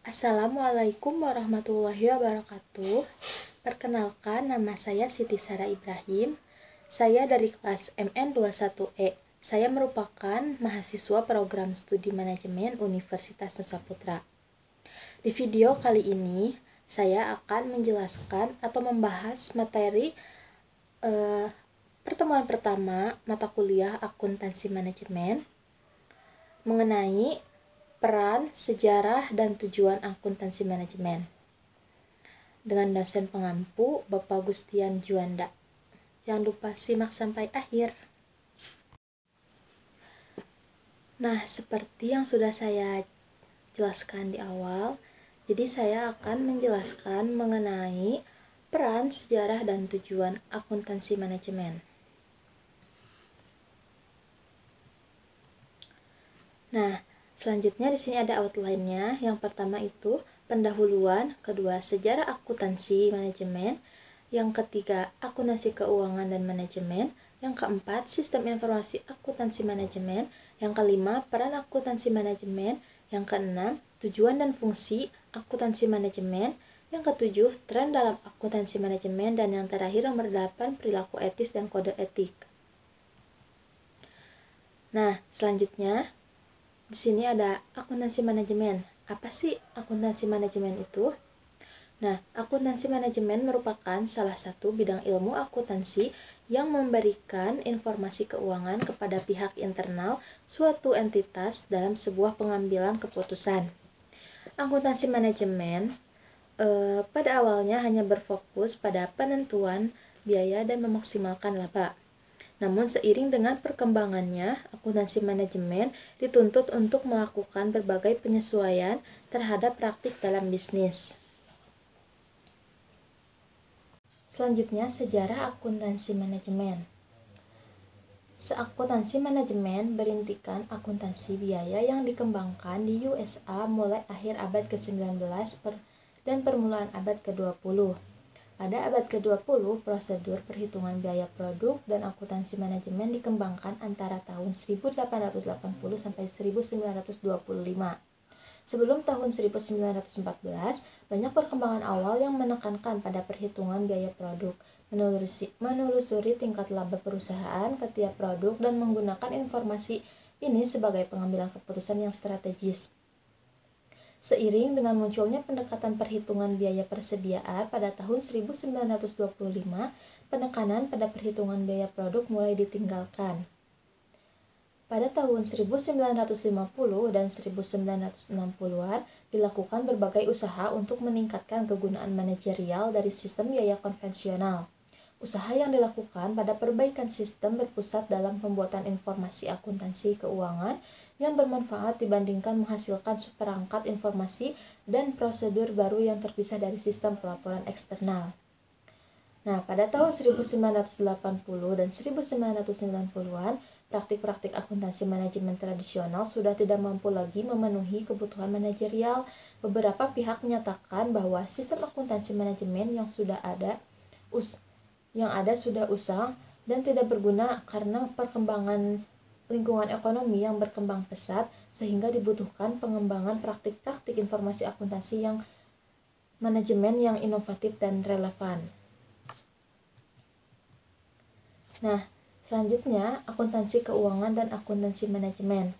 Assalamualaikum warahmatullahi wabarakatuh. Perkenalkan, nama saya Siti Sara Ibrahim. Saya dari kelas MN21E. Saya merupakan mahasiswa program studi manajemen Universitas Nusa Putra. Di video kali ini, saya akan menjelaskan atau membahas materi pertemuan pertama mata kuliah akuntansi manajemen mengenai peran, sejarah, dan tujuan akuntansi manajemen dengan dosen pengampu Bapak Gustian Juanda. Jangan lupa simak sampai akhir. Nah, seperti yang sudah saya jelaskan di awal, jadi saya akan menjelaskan mengenai peran, sejarah, dan tujuan akuntansi manajemen. Nah, selanjutnya di sini ada outline-nya. Yang pertama itu pendahuluan, kedua sejarah akuntansi manajemen, yang ketiga akuntansi keuangan dan manajemen, yang keempat sistem informasi akuntansi manajemen, yang kelima peran akuntansi manajemen, yang keenam tujuan dan fungsi akuntansi manajemen, yang ketujuh tren dalam akuntansi manajemen, dan yang terakhir nomor 8 perilaku etis dan kode etik. Nah, selanjutnya di sini ada akuntansi manajemen. Apa sih akuntansi manajemen itu? Nah, akuntansi manajemen merupakan salah satu bidang ilmu akuntansi yang memberikan informasi keuangan kepada pihak internal suatu entitas dalam sebuah pengambilan keputusan. Akuntansi manajemen pada awalnya hanya berfokus pada penentuan biaya dan memaksimalkan laba. Namun seiring dengan perkembangannya, akuntansi manajemen dituntut untuk melakukan berbagai penyesuaian terhadap praktik dalam bisnis. Selanjutnya, sejarah akuntansi manajemen. Akuntansi manajemen berintikan akuntansi biaya yang dikembangkan di USA mulai akhir abad ke-19 dan permulaan abad ke-20. Pada abad ke-20, prosedur perhitungan biaya produk dan akuntansi manajemen dikembangkan antara tahun 1880 sampai 1925. Sebelum tahun 1914, banyak perkembangan awal yang menekankan pada perhitungan biaya produk, menelusuri tingkat laba perusahaan ke tiap produk, dan menggunakan informasi ini sebagai pengambilan keputusan yang strategis. Seiring dengan munculnya pendekatan perhitungan biaya persediaan pada tahun 1925, penekanan pada perhitungan biaya produk mulai ditinggalkan. Pada tahun 1950 dan 1960-an dilakukan berbagai usaha untuk meningkatkan kegunaan manajerial dari sistem biaya konvensional. Usaha yang dilakukan pada perbaikan sistem berpusat dalam pembuatan informasi akuntansi keuangan yang bermanfaat dibandingkan menghasilkan seperangkat informasi dan prosedur baru yang terpisah dari sistem pelaporan eksternal. Nah, pada tahun 1980 dan 1990-an, praktik-praktik akuntansi manajemen tradisional sudah tidak mampu lagi memenuhi kebutuhan manajerial. Beberapa pihak menyatakan bahwa sistem akuntansi manajemen yang ada sudah usang dan tidak berguna karena perkembangan lingkungan ekonomi yang berkembang pesat, sehingga dibutuhkan pengembangan praktik-praktik informasi akuntansi yang manajemen yang inovatif dan relevan. Nah, selanjutnya akuntansi keuangan dan akuntansi manajemen.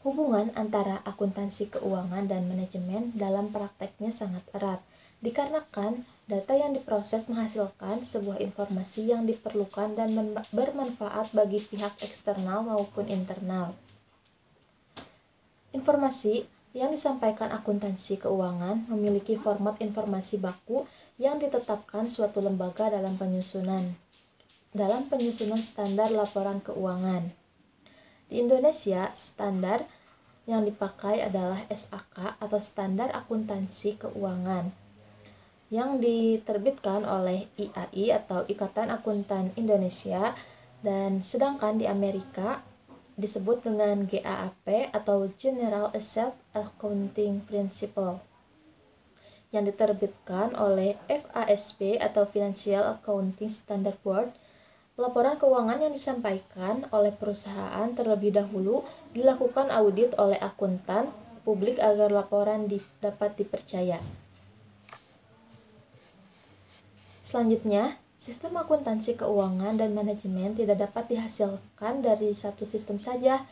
Hubungan antara akuntansi keuangan dan manajemen dalam prakteknya sangat erat, dikarenakan data yang diproses menghasilkan sebuah informasi yang diperlukan dan bermanfaat bagi pihak eksternal maupun internal. Informasi yang disampaikan akuntansi keuangan memiliki format informasi baku yang ditetapkan suatu lembaga dalam penyusunan standar laporan keuangan. Di Indonesia, standar yang dipakai adalah SAK atau Standar Akuntansi Keuangan yang diterbitkan oleh IAI atau Ikatan Akuntan Indonesia, dan sedangkan di Amerika disebut dengan GAAP atau General Asset Accounting Principle yang diterbitkan oleh FASB atau Financial Accounting Standard Board. Laporan keuangan yang disampaikan oleh perusahaan terlebih dahulu dilakukan audit oleh akuntan publik agar laporan dapat dipercaya. Selanjutnya, sistem akuntansi keuangan dan manajemen tidak dapat dihasilkan dari satu sistem saja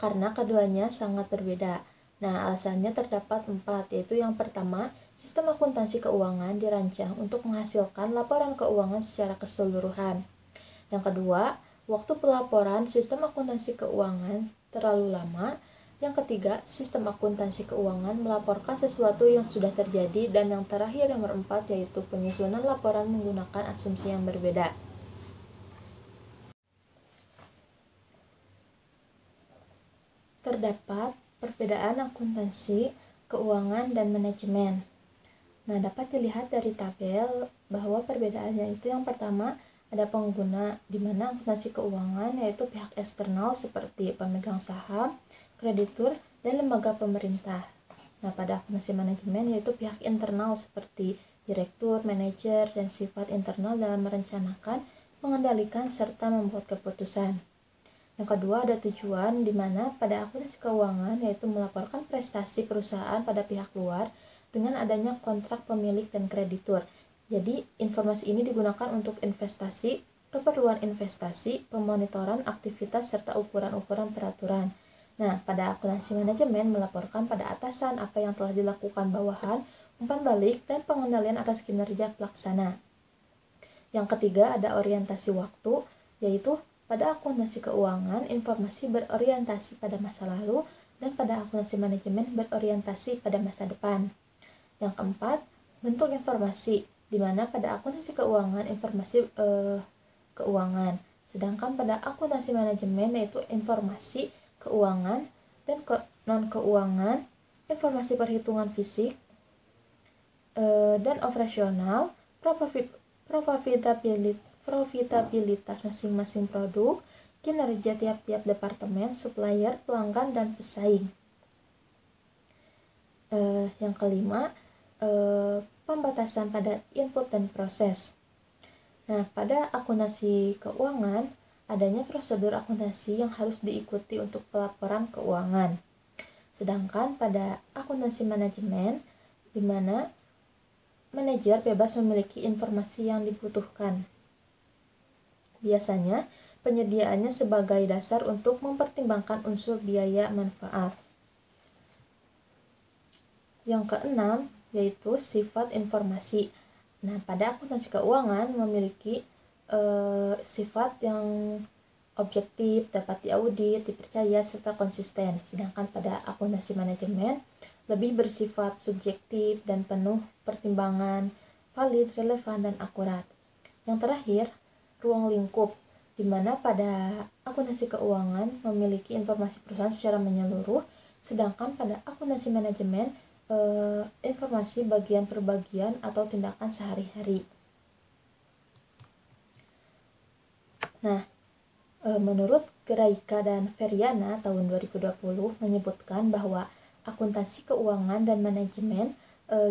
karena keduanya sangat berbeda. Nah, alasannya terdapat 4, yaitu yang pertama, sistem akuntansi keuangan dirancang untuk menghasilkan laporan keuangan secara keseluruhan. Yang kedua, waktu pelaporan sistem akuntansi keuangan terlalu lama. Yang ketiga, sistem akuntansi keuangan melaporkan sesuatu yang sudah terjadi. Dan yang terakhir, nomor 4, yaitu penyusunan laporan menggunakan asumsi yang berbeda. Terdapat perbedaan akuntansi, keuangan, dan manajemen. Nah, dapat dilihat dari tabel bahwa perbedaannya itu yang pertama ada pengguna, di mana akuntansi keuangan yaitu pihak eksternal seperti pemegang saham, kreditur, dan lembaga pemerintah. Nah, pada akuntansi manajemen yaitu pihak internal seperti direktur, manajer, dan sifat internal dalam merencanakan, mengendalikan, serta membuat keputusan. Yang kedua ada tujuan, di mana pada akuntansi keuangan yaitu melaporkan prestasi perusahaan pada pihak luar dengan adanya kontrak pemilik dan kreditur. Jadi informasi ini digunakan untuk investasi, keperluan investasi, pemonitoran aktivitas, serta ukuran-ukuran peraturan. Nah, pada akuntansi manajemen melaporkan pada atasan apa yang telah dilakukan bawahan, umpan balik, dan pengendalian atas kinerja pelaksana. Yang ketiga ada orientasi waktu, yaitu pada akuntansi keuangan, informasi berorientasi pada masa lalu, dan pada akuntansi manajemen berorientasi pada masa depan. Yang keempat, bentuk informasi, di mana pada akuntansi keuangan, informasi keuangan, sedangkan pada akuntansi manajemen yaitu informasi keuangan dan non-keuangan, informasi perhitungan fisik dan operasional, profitabilitas masing-masing produk, kinerja tiap-tiap departemen, supplier, pelanggan, dan pesaing. Yang kelima, pembatasan pada input dan proses. Nah, pada akuntansi keuangan, adanya prosedur akuntansi yang harus diikuti untuk pelaporan keuangan. Sedangkan pada akuntansi manajemen, di mana manajer bebas memiliki informasi yang dibutuhkan. Biasanya, penyediaannya sebagai dasar untuk mempertimbangkan unsur biaya manfaat. Yang keenam, yaitu sifat informasi. Nah, pada akuntansi keuangan memiliki sifat yang objektif, dapat diaudit, dipercaya, serta konsisten. Sedangkan pada akuntansi manajemen lebih bersifat subjektif dan penuh pertimbangan, valid, relevan, dan akurat. Yang terakhir, ruang lingkup, di mana pada akuntansi keuangan memiliki informasi perusahaan secara menyeluruh, sedangkan pada akuntansi manajemen informasi bagian per bagian atau tindakan sehari-hari. Nah, menurut Geraika dan Feriana tahun 2020 menyebutkan bahwa akuntansi keuangan dan manajemen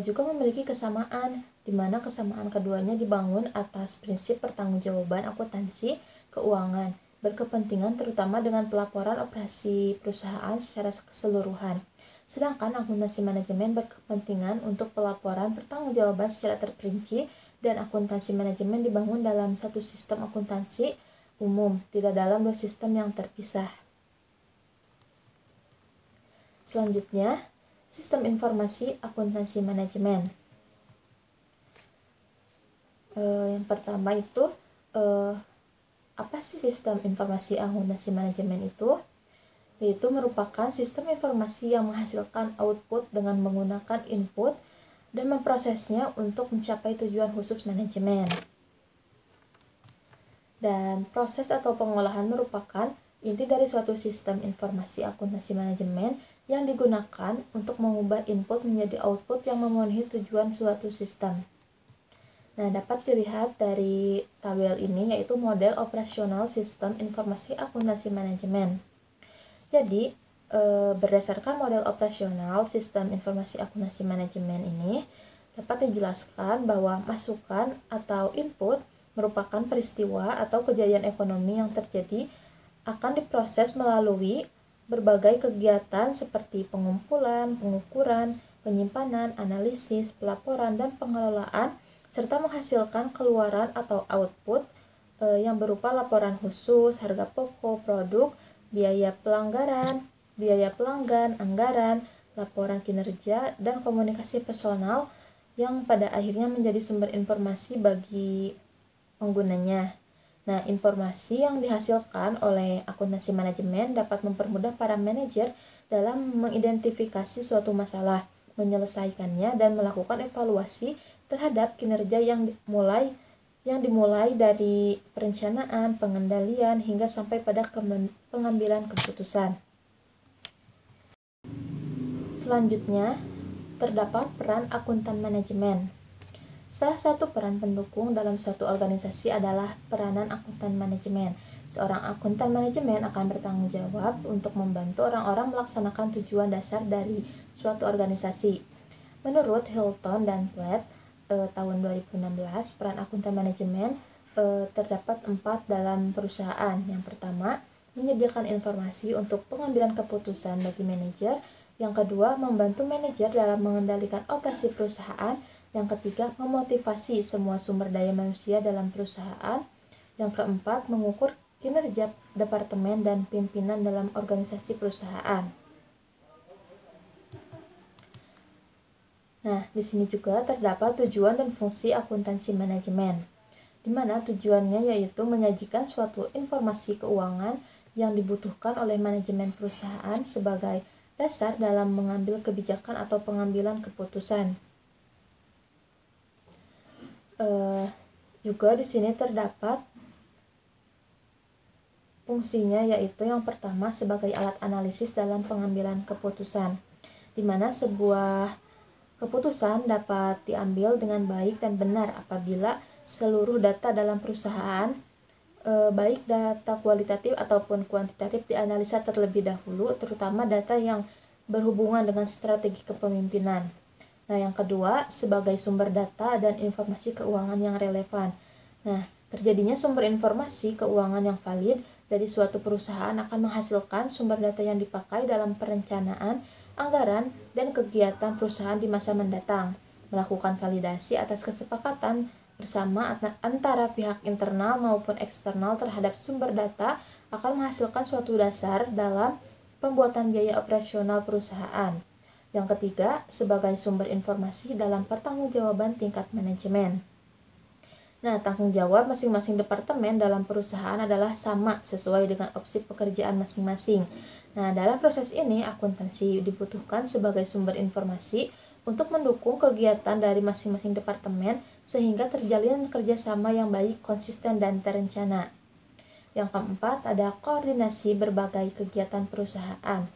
juga memiliki kesamaan, di mana kesamaan keduanya dibangun atas prinsip pertanggungjawaban akuntansi keuangan berkepentingan terutama dengan pelaporan operasi perusahaan secara keseluruhan. Sedangkan akuntansi manajemen berkepentingan untuk pelaporan pertanggungjawaban secara terperinci, dan akuntansi manajemen dibangun dalam satu sistem akuntansi umum, tidak dalam dua sistem yang terpisah. Selanjutnya, sistem informasi akuntansi manajemen. Yang pertama itu, apa sih sistem informasi akuntansi manajemen itu? Yaitu merupakan sistem informasi yang menghasilkan output dengan menggunakan input dan memprosesnya untuk mencapai tujuan khusus manajemen. Dan proses atau pengolahan merupakan inti dari suatu sistem informasi akuntansi manajemen yang digunakan untuk mengubah input menjadi output yang memenuhi tujuan suatu sistem. Nah, dapat dilihat dari tabel ini yaitu model operasional sistem informasi akuntansi manajemen. Jadi, berdasarkan model operasional sistem informasi akuntansi manajemen ini dapat dijelaskan bahwa masukan atau input merupakan peristiwa atau kejadian ekonomi yang terjadi akan diproses melalui berbagai kegiatan seperti pengumpulan, pengukuran, penyimpanan, analisis, pelaporan, dan pengelolaan, serta menghasilkan keluaran atau output yang berupa laporan khusus, harga pokok, produk, biaya pelanggaran, biaya pelanggan, anggaran, laporan kinerja, dan komunikasi personal yang pada akhirnya menjadi sumber informasi bagi penggunanya. Nah, informasi yang dihasilkan oleh akuntansi manajemen dapat mempermudah para manajer dalam mengidentifikasi suatu masalah, menyelesaikannya, dan melakukan evaluasi terhadap kinerja yang dimulai dari perencanaan, pengendalian, hingga sampai pada pengambilan keputusan. Selanjutnya, terdapat peran akuntan manajemen. Salah satu peran pendukung dalam suatu organisasi adalah peranan akuntan manajemen. Seorang akuntan manajemen akan bertanggung jawab untuk membantu orang-orang melaksanakan tujuan dasar dari suatu organisasi. Menurut Hilton dan Platt, tahun 2016, peran akuntan manajemen terdapat 4 dalam perusahaan. Yang pertama, menyediakan informasi untuk pengambilan keputusan bagi manajer. Yang kedua, membantu manajer dalam mengendalikan operasi perusahaan. Yang ketiga, memotivasi semua sumber daya manusia dalam perusahaan. Yang keempat, mengukur kinerja departemen dan pimpinan dalam organisasi perusahaan. Nah, di sini juga terdapat tujuan dan fungsi akuntansi manajemen, di mana tujuannya yaitu menyajikan suatu informasi keuangan yang dibutuhkan oleh manajemen perusahaan sebagai dasar dalam mengambil kebijakan atau pengambilan keputusan. Juga di sini terdapat fungsinya, yaitu yang pertama sebagai alat analisis dalam pengambilan keputusan, di mana sebuah keputusan dapat diambil dengan baik dan benar apabila seluruh data dalam perusahaan, baik data kualitatif ataupun kuantitatif, dianalisa terlebih dahulu, terutama data yang berhubungan dengan strategi kepemimpinan. Nah, yang kedua, sebagai sumber data dan informasi keuangan yang relevan. Nah, terjadinya sumber informasi keuangan yang valid dari suatu perusahaan akan menghasilkan sumber data yang dipakai dalam perencanaan, anggaran, dan kegiatan perusahaan di masa mendatang. Melakukan validasi atas kesepakatan bersama antara pihak internal maupun eksternal terhadap sumber data akan menghasilkan suatu dasar dalam pembuatan biaya operasional perusahaan. Yang ketiga, sebagai sumber informasi dalam pertanggungjawaban tingkat manajemen. Nah, tanggung jawab masing-masing departemen dalam perusahaan adalah sama sesuai dengan opsi pekerjaan masing-masing. Nah, dalam proses ini, akuntansi dibutuhkan sebagai sumber informasi untuk mendukung kegiatan dari masing-masing departemen sehingga terjalin kerjasama yang baik, konsisten, dan terencana. Yang keempat, ada koordinasi berbagai kegiatan perusahaan.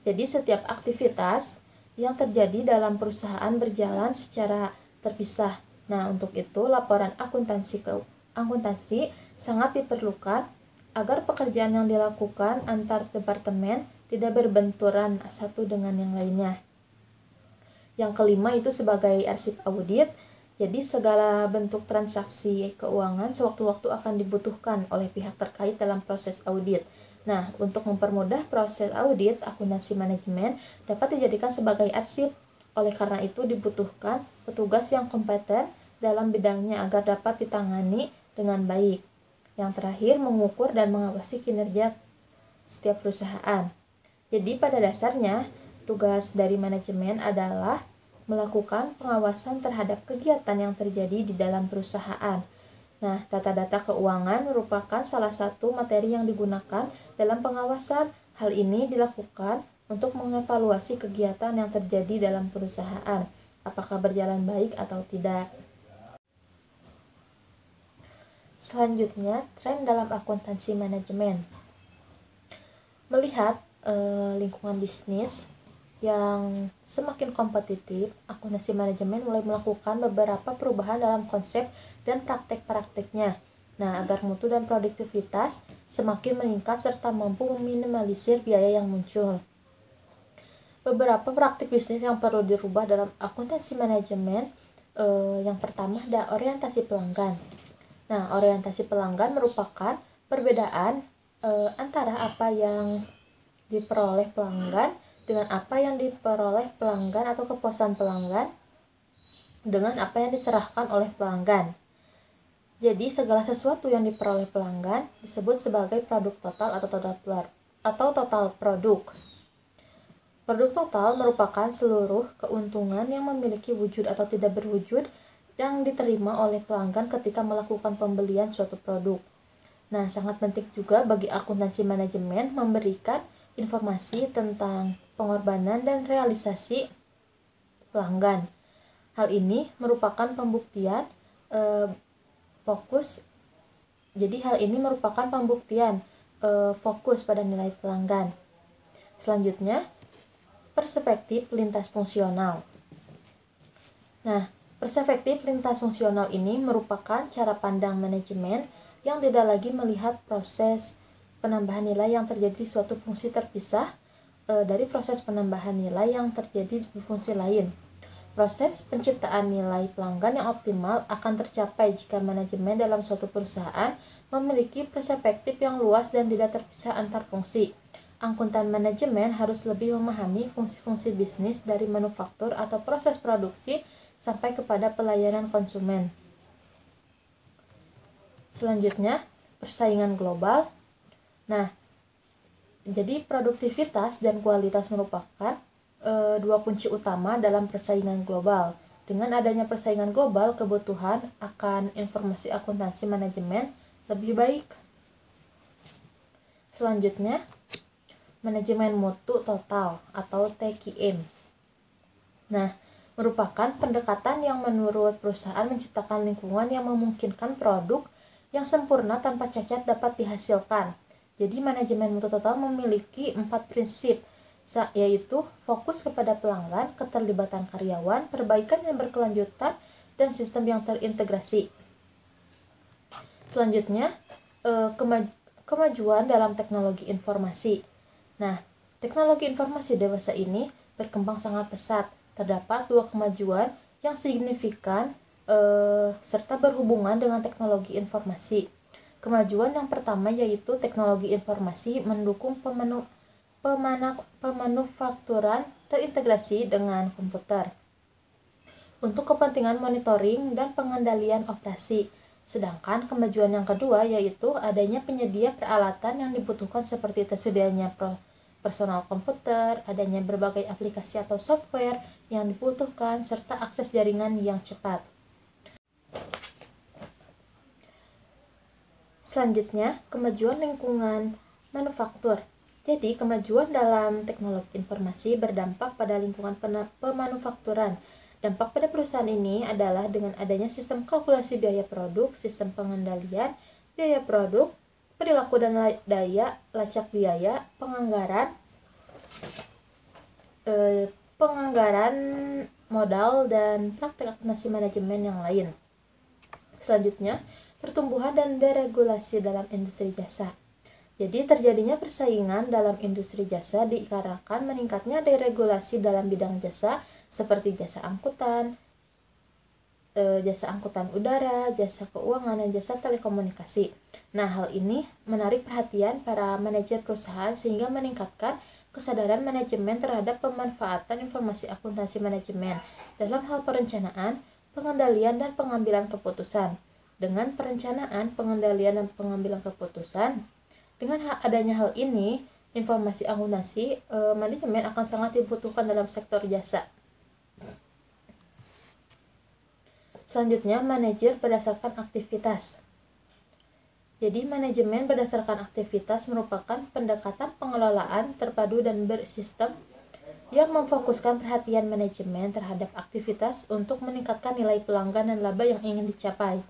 Jadi, setiap aktivitas yang terjadi dalam perusahaan berjalan secara terpisah. Nah, untuk itu laporan akuntansi sangat diperlukan agar pekerjaan yang dilakukan antar departemen tidak berbenturan satu dengan yang lainnya. Yang kelima itu sebagai arsip audit. Jadi segala bentuk transaksi keuangan sewaktu-waktu akan dibutuhkan oleh pihak terkait dalam proses audit. Nah, untuk mempermudah proses audit, akuntansi manajemen dapat dijadikan sebagai arsip. Oleh karena itu dibutuhkan petugas yang kompeten dalam bidangnya agar dapat ditangani dengan baik. Yang terakhir, mengukur dan mengawasi kinerja setiap perusahaan. Jadi pada dasarnya, tugas dari manajemen adalah melakukan pengawasan terhadap kegiatan yang terjadi di dalam perusahaan. Nah, data-data keuangan merupakan salah satu materi yang digunakan dalam pengawasan. Hal ini dilakukan untuk mengevaluasi kegiatan yang terjadi dalam perusahaan, apakah berjalan baik atau tidak. Selanjutnya, tren dalam akuntansi manajemen. Melihat lingkungan bisnis yang semakin kompetitif, akuntansi manajemen mulai melakukan beberapa perubahan dalam konsep dan praktek-prakteknya. Nah, agar mutu dan produktivitas semakin meningkat serta mampu meminimalisir biaya yang muncul. Beberapa praktik bisnis yang perlu dirubah dalam akuntansi manajemen, yang pertama ada orientasi pelanggan. Nah, orientasi pelanggan merupakan perbedaan antara apa yang diperoleh pelanggan, dengan apa yang diperoleh pelanggan atau kepuasan pelanggan, dengan apa yang diserahkan oleh pelanggan. Jadi segala sesuatu yang diperoleh pelanggan disebut sebagai produk total atau total produk. Produk total merupakan seluruh keuntungan yang memiliki wujud atau tidak berwujud yang diterima oleh pelanggan ketika melakukan pembelian suatu produk. Nah, sangat penting juga bagi akuntansi manajemen memberikan informasi tentang pengorbanan dan realisasi pelanggan. Hal ini merupakan pembuktian fokus. Jadi hal ini merupakan pembuktian fokus pada nilai pelanggan. Selanjutnya, perspektif lintas fungsional. Nah, perspektif lintas fungsional ini merupakan cara pandang manajemen yang tidak lagi melihat proses penambahan nilai yang terjadi di suatu fungsi terpisah dari proses penambahan nilai yang terjadi di fungsi lain. Proses penciptaan nilai pelanggan yang optimal akan tercapai jika manajemen dalam suatu perusahaan memiliki perspektif yang luas dan tidak terpisah antar fungsi. Akuntan manajemen harus lebih memahami fungsi-fungsi bisnis dari manufaktur atau proses produksi sampai kepada pelayanan konsumen. Selanjutnya, persaingan global. Nah, jadi produktivitas dan kualitas merupakan dua kunci utama dalam persaingan global. Dengan adanya persaingan global, kebutuhan akan informasi akuntansi manajemen lebih baik. Selanjutnya, manajemen mutu total atau TQM. Nah, merupakan pendekatan yang menurut perusahaan menciptakan lingkungan yang memungkinkan produk yang sempurna tanpa cacat dapat dihasilkan. Jadi manajemen mutu total memiliki 4 prinsip, yaitu fokus kepada pelanggan, keterlibatan karyawan, perbaikan yang berkelanjutan, dan sistem yang terintegrasi. Selanjutnya, kemajuan dalam teknologi informasi. Nah, teknologi informasi dewasa ini berkembang sangat pesat. Terdapat 2 kemajuan yang signifikan serta berhubungan dengan teknologi informasi. Kemajuan yang pertama yaitu teknologi informasi mendukung pemanufakturan terintegrasi dengan komputer untuk kepentingan monitoring dan pengendalian operasi. Sedangkan kemajuan yang kedua yaitu adanya penyedia peralatan yang dibutuhkan seperti tersedianya personal komputer, adanya berbagai aplikasi atau software yang dibutuhkan, serta akses jaringan yang cepat. Selanjutnya, kemajuan lingkungan manufaktur. Jadi, kemajuan dalam teknologi informasi berdampak pada lingkungan pemanufakturan. Dampak pada perusahaan ini adalah dengan adanya sistem kalkulasi biaya produk, sistem pengendalian biaya produk, perilaku dan daya, lacak biaya, penganggaran modal, dan praktek akuntansi manajemen yang lain. Selanjutnya, pertumbuhan dan deregulasi dalam industri jasa. Jadi terjadinya persaingan dalam industri jasa dikarenakan meningkatnya deregulasi dalam bidang jasa seperti jasa angkutan udara, jasa keuangan, dan jasa telekomunikasi. Nah, hal ini menarik perhatian para manajer perusahaan sehingga meningkatkan kesadaran manajemen terhadap pemanfaatan informasi akuntansi manajemen dalam hal perencanaan, pengendalian, dan pengambilan keputusan. Dengan perencanaan, pengendalian, dan pengambilan keputusan, dengan adanya hal ini, informasi akuntansi manajemen akan sangat dibutuhkan dalam sektor jasa. Selanjutnya, manajer berdasarkan aktivitas. Jadi, manajemen berdasarkan aktivitas merupakan pendekatan pengelolaan terpadu dan bersistem yang memfokuskan perhatian manajemen terhadap aktivitas untuk meningkatkan nilai pelanggan dan laba yang ingin dicapai.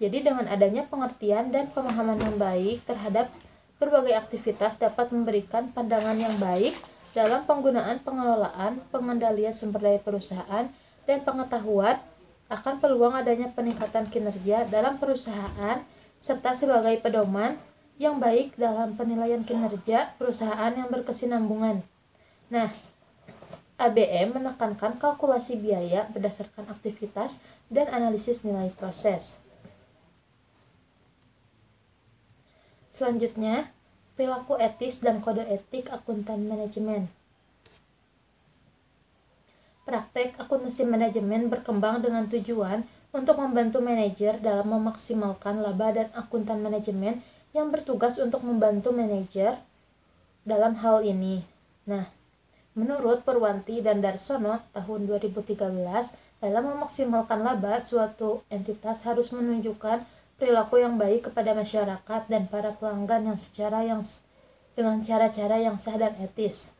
Jadi, dengan adanya pengertian dan pemahaman yang baik terhadap berbagai aktivitas dapat memberikan pandangan yang baik dalam penggunaan pengelolaan, pengendalian sumber daya perusahaan, dan pengetahuan akan peluang adanya peningkatan kinerja dalam perusahaan serta sebagai pedoman yang baik dalam penilaian kinerja perusahaan yang berkesinambungan. Nah, ABM menekankan kalkulasi biaya berdasarkan aktivitas dan analisis nilai proses. Selanjutnya, perilaku etis dan kode etik akuntan manajemen. Praktek akuntansi manajemen berkembang dengan tujuan untuk membantu manajer dalam memaksimalkan laba dan akuntan manajemen yang bertugas untuk membantu manajer dalam hal ini. Nah, menurut Purwanti dan Darsono tahun 2013, dalam memaksimalkan laba, suatu entitas harus menunjukkan perilaku yang baik kepada masyarakat dan para pelanggan dengan cara-cara yang sah dan etis.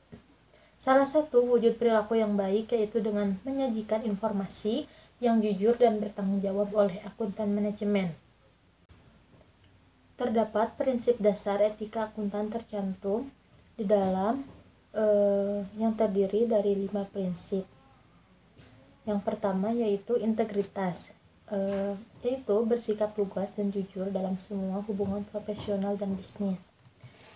Salah satu wujud perilaku yang baik yaitu dengan menyajikan informasi yang jujur dan bertanggung jawab oleh akuntan manajemen. Terdapat prinsip dasar etika akuntan tercantum di dalam yang terdiri dari 5 prinsip. Yang pertama yaitu integritas, yaitu bersikap lugas dan jujur dalam semua hubungan profesional dan bisnis.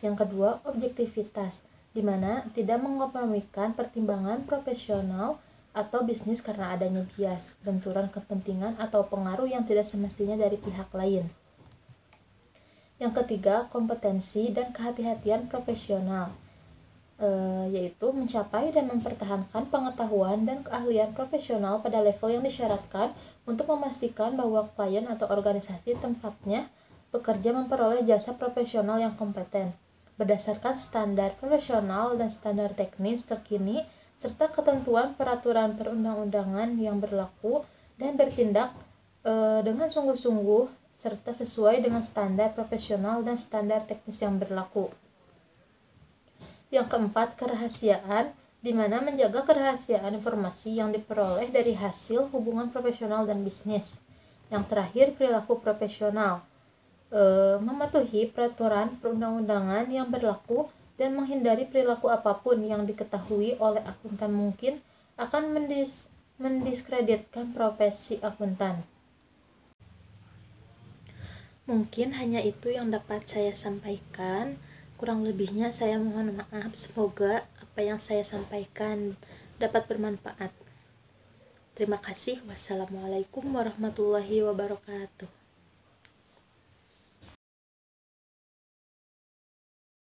Yang kedua, objektivitas, di mana tidak mengkompromikan pertimbangan profesional atau bisnis karena adanya bias, benturan kepentingan atau pengaruh yang tidak semestinya dari pihak lain. Yang ketiga, kompetensi dan kehati-hatian profesional, yaitu mencapai dan mempertahankan pengetahuan dan keahlian profesional pada level yang disyaratkan untuk memastikan bahwa klien atau organisasi tempatnya bekerja memperoleh jasa profesional yang kompeten berdasarkan standar profesional dan standar teknis terkini serta ketentuan peraturan perundang-undangan yang berlaku dan bertindak dengan sungguh-sungguh serta sesuai dengan standar profesional dan standar teknis yang berlaku. Yang keempat, kerahasiaan, di mana menjaga kerahasiaan informasi yang diperoleh dari hasil hubungan profesional dan bisnis. Yang terakhir, perilaku profesional, mematuhi peraturan perundang-undangan yang berlaku dan menghindari perilaku apapun yang diketahui oleh akuntan mungkin akan mendiskreditkan profesi akuntan. Mungkin hanya itu yang dapat saya sampaikan. Kurang lebihnya saya mohon maaf. Semoga apa yang saya sampaikan dapat bermanfaat. Terima kasih. Wassalamualaikum warahmatullahi wabarakatuh.